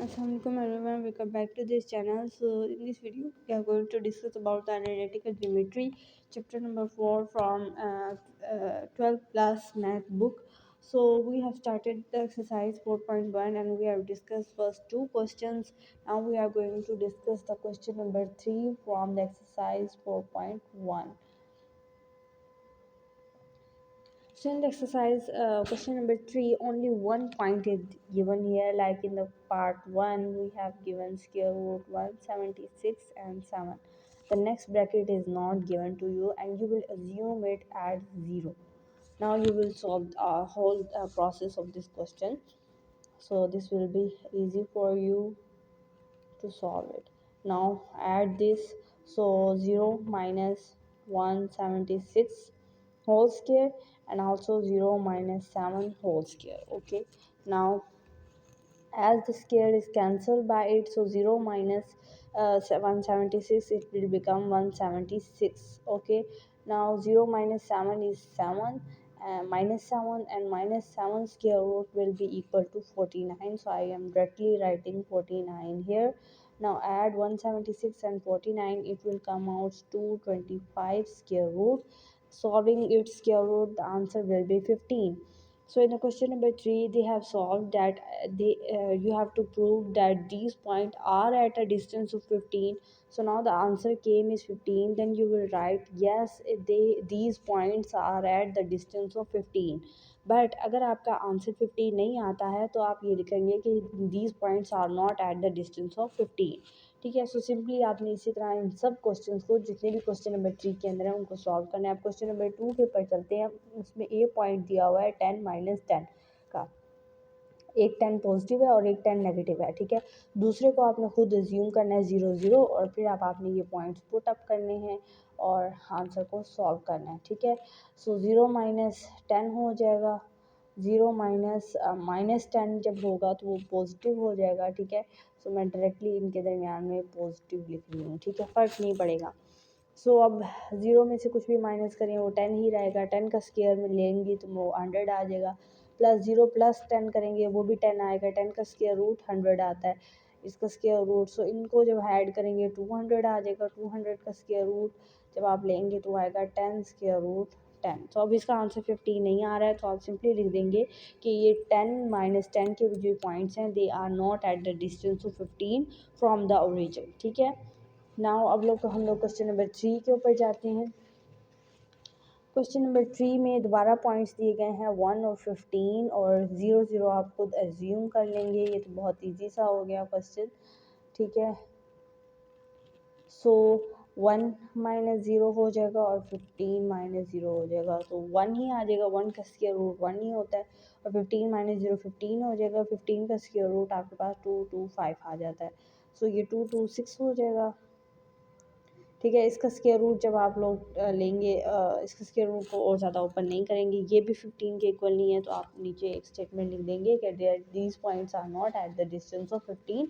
Assalamualaikum everyone, welcome back to this channel. So in this video we are going to discuss about the analytical geometry chapter number 4 from 12 plus math book. So we have started the exercise 4.1 and we have discussed first two questions. Now we are going to discuss the question number 3 from the exercise 4.1. So in the exercise question number 3, only one point is given here. Like in the part 1, we have given square root 176 and 7. The next bracket is not given to you and you will assume it at 0. Now you will solve the whole process of this question. So this will be easy for you to solve it. Now add this. So 0 minus 176 whole square and also 0 minus 7 whole square. Okay, now as the square is cancelled by it, so 0 minus 176, it will become 176. Okay, now 0 minus 7 is 7, minus 7 and minus 7 square root will be equal to 49. So I am directly writing 49 here. Now add 176 and 49, it will come out to 25 square root. Solving its square root, the answer will be 15. So in the question number 3, they have solved that you have to prove that these points are at a distance of 15. So now the answer came is 15. Then you will write yes, these points are at the distance of 15. But अगर आपका answer 15 नहीं आता है तो आप ये लिखेंगे कि these points are not at the distance of 15. ठीक है, सो सिंपली आपने इसी तरह इन सब क्वेश्चंस को, जितने भी क्वेश्चन नंबर 3 के अंदर है, उनको सॉल्व करना है. आप क्वेश्चन नंबर 2 के ऊपर चलते हैं. उसमें ए पॉइंट दिया हुआ है 10 माइनस 10 का. एक 10 पॉजिटिव है और एक 10 नेगेटिव है. ठीक है, दूसरे को आपने खुद एज्यूम करना है 0 0 और फिर आपने ये पॉइंट्स पुट अप करने हैं और आंसर को सॉल्व करना है. ठीक है, सो 0 माइनस 10 हो जाएगा. 0 माइनस 10 जब होगा तो वो पॉजिटिव हो जाएगा. ठीक है, सो मैं डायरेक्टली इनके दरमियान में पॉजिटिव लिख रही हूँ. ठीक है, फ़र्क नहीं पड़ेगा. सो अब 0 में से कुछ भी माइनस करें वो 10 ही रहेगा. 10 का स्क्वायर में लेंगे तो वो 100 आ जाएगा. प्लस 0 प्लस 10 करेंगे वो भी 10 आएगा. 10 का स्क्वायर रूट 100 आता है, इसका स्क्वायर रूट. सो इनको जब ऐड करेंगे 200 आ जाएगा. 200 का स्क्वायर रूट जब आप लेंगे तो आएगा 10 स्क्वायर रूट 10. तो अब इसका आंसर 15 नहीं आ रहा है तो आप सिंपली लिख देंगे कि ये 10 माइनस 10 के जो पॉइंट्स हैं they are not at the distance of 15 from the origin. ठीक है, नाउ अब हम लोग क्वेश्चन नंबर 3 के ऊपर जाते हैं. क्वेश्चन नंबर 3 में दोबारा पॉइंट्स दिए गए हैं 1 और 15 और 0 0 आप खुद एज्यूम कर लेंगे. ये तो बहुत इजी सा हो गया क्वेश्चन. ठीक है, सो 1 माइनस 0 हो जाएगा और 15 माइनस 0 हो जाएगा तो 1 ही आ जाएगा. 1 का स्क्वायर रूट 1 ही होता है और 15 माइनस 0 15 हो जाएगा. 15 का स्क्वायर रूट आपके पास 225 आ जाता है. सो ये 226 हो जाएगा. ठीक है, इसका स्क्वायर रूट जब आप लोग लेंगे, इसका स्क्वायर रूट को और ज़्यादा ओपन नहीं करेंगे. ये भी 15 के इक्वल नहीं है तो आप नीचे एक स्टेटमेंट लिख देंगे कि these points are not at the distance of 15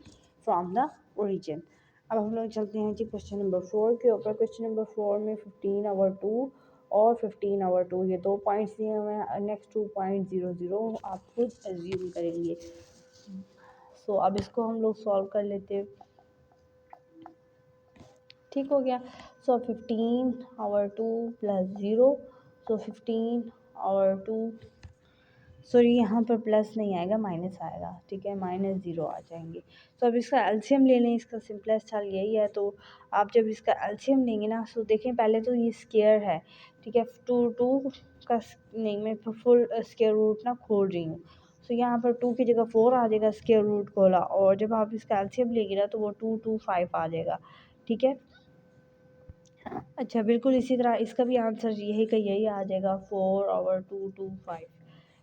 from the origin. अब हम लोग चलते हैं जी क्वेश्चन नंबर 4 के ऊपर. क्वेश्चन नंबर 4 में 15/2 और 15/2 ये दो पॉइंट्स दिए हुए हैं. नेक्स्ट 2.00 आप खुद एज्यूम करेंगे. सो अब इसको हम लोग सॉल्व कर लेते हैं. ठीक हो गया. सो 15/2 प्लस 0. सो 15/2 सॉरी यहाँ पर प्लस नहीं आएगा, माइनस आएगा. ठीक है, माइनस 0 आ जाएंगे. तो अब इसका एलसीएम ले लें. इसका सिंपलेस्ट हल यही है. तो आप जब इसका एलसीएम लेंगे ना, सो देखें पहले तो ये स्क्वायर है. ठीक है, टू का नहीं, मैं फुल स्क्वायर रूट ना खोल रही हूँ. सो यहाँ पर 2 की जगह 4 आ जाएगा स्क्वायर रूट खोला और जब आप इसका एलसीएम लेंगे ना तो वो 225 आ जाएगा. ठीक है, अच्छा बिल्कुल इसी तरह इसका भी आंसर यही का यही आ जाएगा 4/225.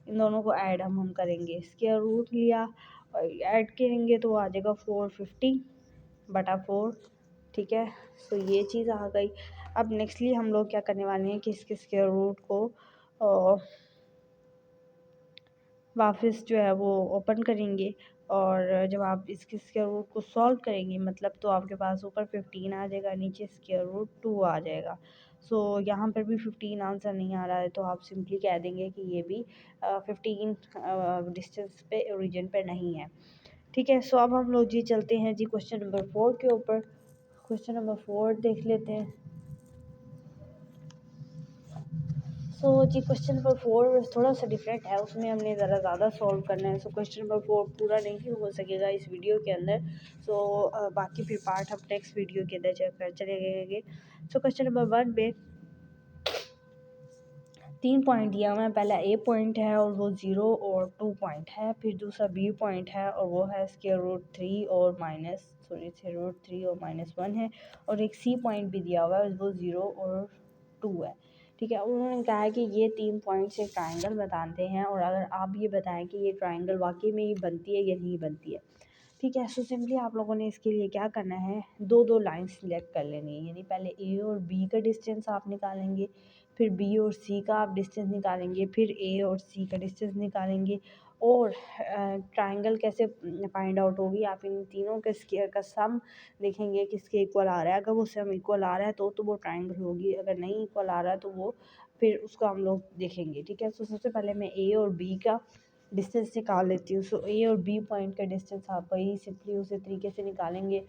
इन दोनों को ऐड हम करेंगे. स्क्वायर रूट लिया और ऐड करेंगे तो आ जाएगा 450/4. ठीक है, सो ये चीज़ आ गई. अब नेक्स्टली हम लोग क्या करने वाले हैं कि इसके स्क्वायर रूट को वापस जो है वो ओपन करेंगे और जब आप इसके स्क्वायर रूट को सॉल्व करेंगे मतलब तो आपके पास ऊपर 15 आ जाएगा, नीचे स्क्वायर रूट 2 आ जाएगा. सो यहाँ पर भी 15 आंसर नहीं आ रहा है तो आप सिंपली कह देंगे कि ये भी 15 डिस्टेंस पे ओरिजिन पे नहीं है. ठीक है। सो अब हम लोग जी चलते हैं जी क्वेश्चन नंबर 4 के ऊपर। क्वेश्चन नंबर 4 देख लेते हैं। सो जी क्वेश्चन नंबर 4 थोड़ा सा डिफरेंट है, उसमें हमने ज़रा ज़्यादा सॉल्व करना है। सो क्वेश्चन नंबर 4 पूरा नहीं हो सकेगा इस वीडियो के अंदर। सो बाकी फिर पार्ट हम नेक्स्ट वीडियो के अंदर चले गएंगे। सो क्वेश्चन नंबर 1 में 3 पॉइंट दिया हुआ है। पहला ए पॉइंट है और वो 0 और 2 पॉइंट है। फिर दूसरा बी पॉइंट है और वो है √3 और -1 है। और एक सी पॉइंट भी दिया हुआ है, वो 0 और 2 है। ठीक है। उन्होंने कहा है कि ये 3 पॉइंट से ट्राइंगल बताते हैं और अगर आप ये बताएं कि ये ट्राइंगल वाकई में ही बनती है या नहीं बनती है। ठीक है। सो सिंपली आप लोगों ने इसके लिए क्या करना है, दो लाइन सिलेक्ट कर लेनी है। यानी पहले ए और बी का डिस्टेंस आप निकालेंगे, फिर बी और सी का आप डिस्टेंस निकालेंगे, फिर ए और सी का डिस्टेंस निकालेंगे। और ट्राइंगल कैसे फाइंड आउट होगी, आप इन तीनों के स्क्वायर का सम देखेंगे किसके इक्वल आ रहा है। अगर वो सम इक्वल आ रहा है तो वो ट्राइंगल होगी, अगर नहीं इक्वल आ रहा है तो वो फिर उसको हम लोग देखेंगे। ठीक है। तो सबसे पहले मैं ए और बी का डिस्टेंस निकाल लेती हूँ। सो ए और बी पॉइंट का डिस्टेंस आप वही सिंपली उसी तरीके से निकालेंगे।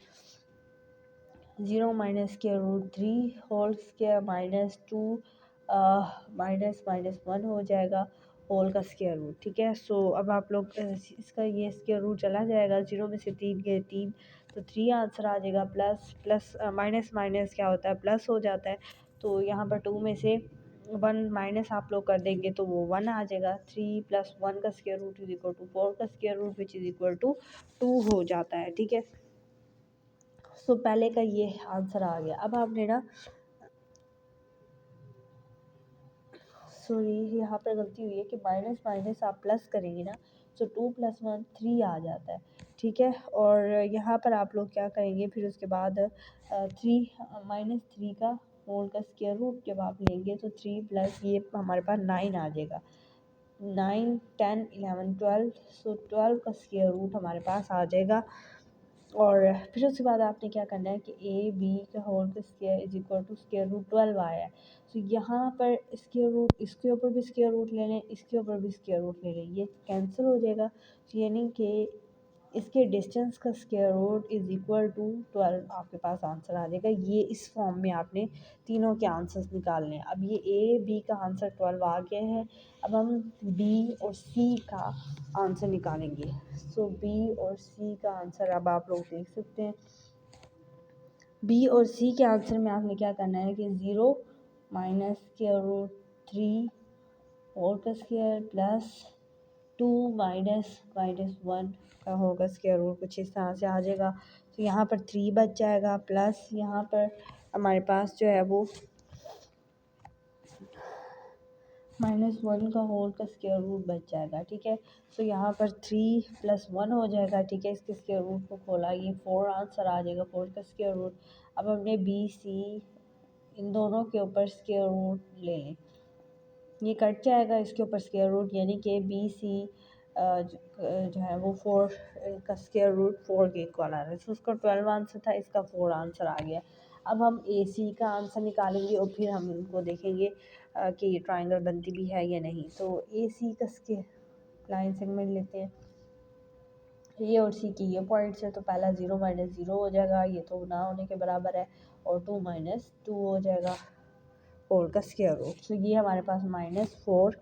0 -√3 होल स्क्वायर -2 -1 हो जाएगा होल का स्क्वायर रूट। ठीक है। सो अब आप लोग इसका ये स्क्वायर रूट चला जाएगा, 0 में से 3 गए 3, तो 3 आंसर आ जाएगा। प्लस प्लस माइनस माइनस क्या होता है, प्लस हो जाता है। तो यहाँ पर 2 में से 1 माइनस आप लोग कर देंगे तो वो 1 आ जाएगा। 3 + 1 का square root is equal to 4 का square root which is equal to 2 हो जाता है। ठीक है। सो पहले का ये आंसर आ गया। अब आपने ना, सॉरी यहाँ पर गलती हुई है कि माइनस माइनस आप प्लस करेंगे ना, तो 2 + 1 3 आ जाता है। ठीक है। और यहाँ पर आप लोग क्या करेंगे, फिर उसके बाद 3 -3 का होल का स्क्वायर रूट जब आप लेंगे तो 3 प्लस ये हमारे पास 9 आ जाएगा। 9 10 11 12, सो 12 का स्क्वायर रूट हमारे पास आ जाएगा। और फिर उसके बाद आपने क्या करना है कि ए बी का होल का square is equal to square root 12 आया है। तो यहाँ पर स्क्वायर रूट, इसके ऊपर भी स्क्वायर रूट ले लें, इसके ऊपर भी स्क्वायर रूट ले लें, ये कैंसिल हो जाएगा। तो यानी कि इसके डिस्टेंस का square root is equal to 12 आपके पास आंसर आ जाएगा। ये इस फॉर्म में आपने तीनों के आंसर्स निकालने हैं। अब ये ए बी का आंसर 12 आ गए हैं। अब हम बी और सी का आंसर निकालेंगे। सो बी और सी का आंसर अब आप लोग देख सकते हैं। बी और सी के आंसर में आपने क्या करना है कि 0 -√3 होल का स्क्वायर प्लस 2 -1 का होगा स्क्वायर रूट, कुछ इस तरह से आ जाएगा। तो यहाँ पर 3 बच जाएगा, प्लस यहाँ पर हमारे पास जो है वो -1 का होल का स्क्वायर रूट बच जाएगा। ठीक है। तो यहाँ पर 3 + 1 हो जाएगा। ठीक है। इसके स्क्वायर रूट को खोला, ये 4 आंसर आ जाएगा, 4 का स्क्वायर रूट। अब हमने बी सी इन दोनों के ऊपर स्क्वायर रूट ले लें, ये कट जाएगा इसके ऊपर स्क्वायर रूट, यानी कि बी सी जो है वो 4 का स्क्वायर रूट 4 के इक्वल आ रहा है। तो उसका 12 आंसर था, इसका 4 आंसर आ गया। अब हम ए सी का आंसर निकालेंगे और फिर हम इनको देखेंगे कि ये ट्राइंगल बनती भी है या नहीं। तो ए सी का लाइन सेगमेंट लेते हैं। ए और सी की ये पॉइंट्स है, तो पहला 0 -0 हो जाएगा, ये तो ना होने के बराबर है। और 2 -2 हो जाएगा होल का स्क्वायर रूट। तो ये हमारे पास -4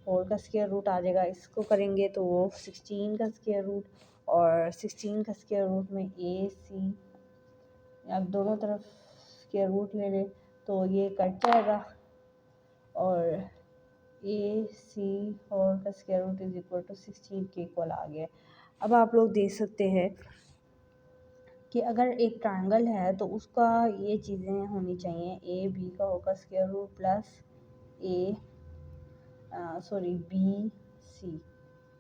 होल का स्क्वायर रूट आ जाएगा। इसको करेंगे तो वो 16 का स्क्वायर रूट, और 16 का स्क्वायर रूट में ए सी, अब दोनों तरफ स्क्वायर रूट ले लें तो ये कट जाएगा। और ए सी होल का square root is equal to 16 के इक्वल आ गया। अब आप लोग देख सकते हैं कि अगर एक ट्रायंगल है तो उसका ये चीज़ें होनी चाहिए, ए बी का होगा square root plus A B C,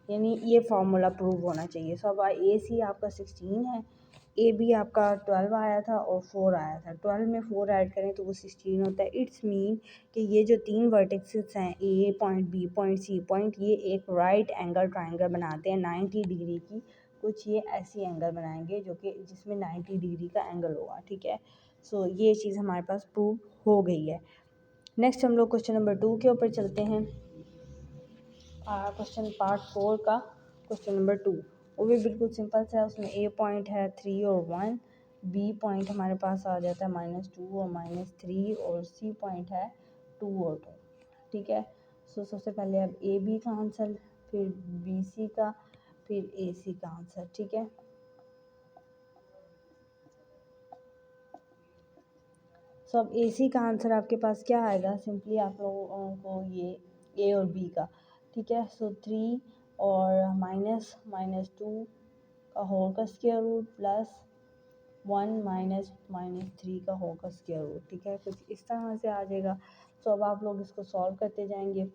यानी ये फार्मूला प्रूव होना चाहिए। सो अब ए सी आपका 16 है, ए बी आपका 12 आया था और 4 आया था। 12 में 4 ऐड करें तो वो 16 होता है। इट्स मीन कि ये जो 3 वर्टेक्सेस हैं, A point, B point, C point, ये एक राइट एंगल ट्राइंगल बनाते हैं 90 डिग्री की। कुछ ये ऐसी एंगल बनाएंगे जो कि जिसमें 90 डिग्री का एंगल होगा। ठीक है। सो ये चीज़ हमारे पास प्रूव हो गई है। नेक्स्ट हम लोग क्वेश्चन नंबर 2 के ऊपर चलते हैं। क्वेश्चन पार्ट 4 का क्वेश्चन नंबर 2। वो भी बिल्कुल सिंपल सा है। उसमें ए पॉइंट है 3 और 1, बी पॉइंट हमारे पास आ जाता है -2 और -3, और सी पॉइंट है 2 और 2। ठीक है, सो सबसे पहले अब ए बी का आंसर, फिर बी सी का, फिर ए सी का आंसर। ठीक है, सो अब ए सी का आंसर आपके पास क्या आएगा, सिंपली आप लोगों को ये ए और बी का, ठीक है। सो 3 और -2 का होल का स्क्वायर रूट प्लस 1 -3 का होल का स्क्वायर रूट। ठीक है, कुछ इस तरह से आ जाएगा। तो अब आप लोग इसको सॉल्व करते जाएंगे।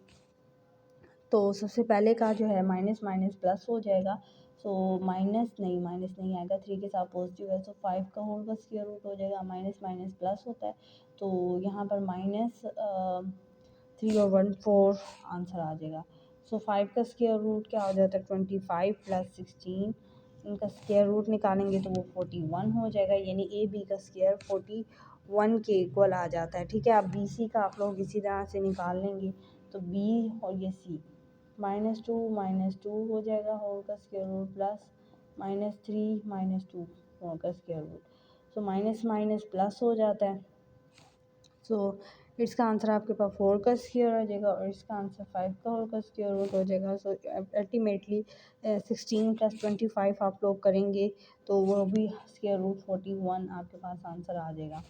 तो सबसे पहले का जो है माइनस माइनस प्लस हो जाएगा। सो माइनस नहीं आएगा, 3 के साथ पॉजिटिव है, तो 5 का होल का स्क्वायर रूट हो जाएगा। माइनस माइनस प्लस होता है, तो यहाँ पर -3 और 1 4 आंसर आ जाएगा। सो 5 का स्क्वायर रूट क्या हो जाता है, 25 + 16। इनका स्क्वायर रूट निकालेंगे तो वो 41 हो जाएगा, यानी ए बी का स्क्वायर 41 के इक्वल आ जाता है। ठीक है, अब बी सी का आप लोग इसी तरह से निकाल लेंगे। तो बी और ये सी, -2 हो जाएगा होल का स्क्वायर रूट प्लस -3 -2 होल का square root. So minus minus plus हो जाता है। सो इसका आंसर आपके पास 4 का स्क्वायर हो जाएगा, और इसका आंसर 5 का होल का स्क्वायर रूट हो जाएगा। सो अल्टीमेटली 16 + 25 आप लोग करेंगे तो वो भी स्क्वायर रूट 41 आपके पास आंसर आ जाएगा।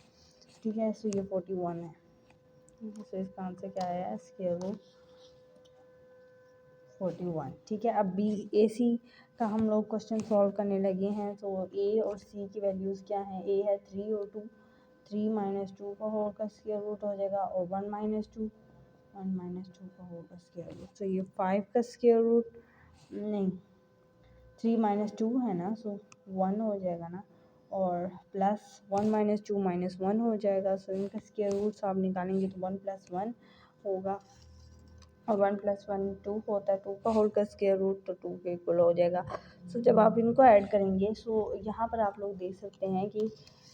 ठीक है, सो ये 41 है। ठीक है, सो इसका आंसर क्या आया, स्क्वायर रूट 41। ठीक है, अब बी ए सी का हम लोग क्वेश्चन सॉल्व करने लगे हैं। तो ए और सी की वैल्यूज़ क्या हैं, ए है 3 और 2, 3 - 2 का होल का स्क्वायर रूट हो जाएगा, और 1 - 2 का होल का स्क्वायर रूट। तो ये 5 का स्क्वायर रूट नहीं, 3 - 2 है ना, सो 1 हो जाएगा ना, और प्लस 1 - 2 -1 हो जाएगा। सो इनका स्क्वायर रूट आप निकालेंगे तो 1 + 1 होगा, और 1 + 1 2 होता है, 2 का होल का स्क्वायर रूट, तो 2 के इक्वल हो जाएगा। सो जब आप इनको ऐड करेंगे, सो यहाँ पर आप लोग देख सकते हैं कि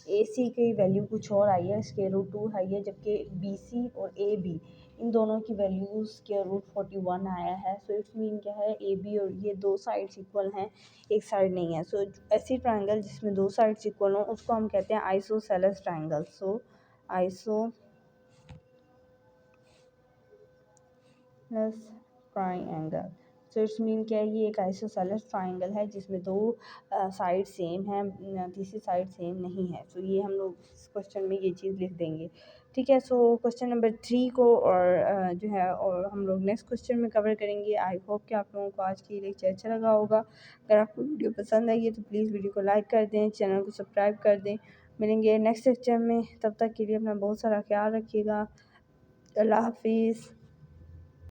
ए सी की वैल्यू कुछ और आई है, स्क्वायर रूट 2 आई है, जबकि बी सी और ए बी इन दोनों की वैल्यूज स्क्वायर रूट 41 आया है। सो इट्स मीन क्या है, ए बी और ये दो साइड्स इक्वल हैं, एक साइड नहीं है। सो ऐसी ट्रायंगल जिसमें दो साइड्स इक्वल हों उसको हम कहते हैं isosceles triangle. So isosceles triangle, so it's mean क्या है, ये एक आइसोसेलेस ट्राइंगल है जिसमें दो साइड सेम है, तीसरी साइड सेम नहीं है। तो ये हम लोग इस क्वेश्चन में ये चीज़ लिख देंगे। ठीक है, सो क्वेश्चन नंबर 3 को और जो है और हम लोग नेक्स्ट क्वेश्चन में कवर करेंगे। आई होप कि आप लोगों को आज की लेक्चर अच्छा लगा होगा। अगर आपको वीडियो पसंद आई है तो प्लीज़ वीडियो को लाइक कर दें, चैनल को सब्सक्राइब कर दें। मिलेंगे नेक्स्ट लेक्चर में, तब तक के लिए अपना बहुत सारा ख्याल रखिएगा। अल्लाह हाफिज़।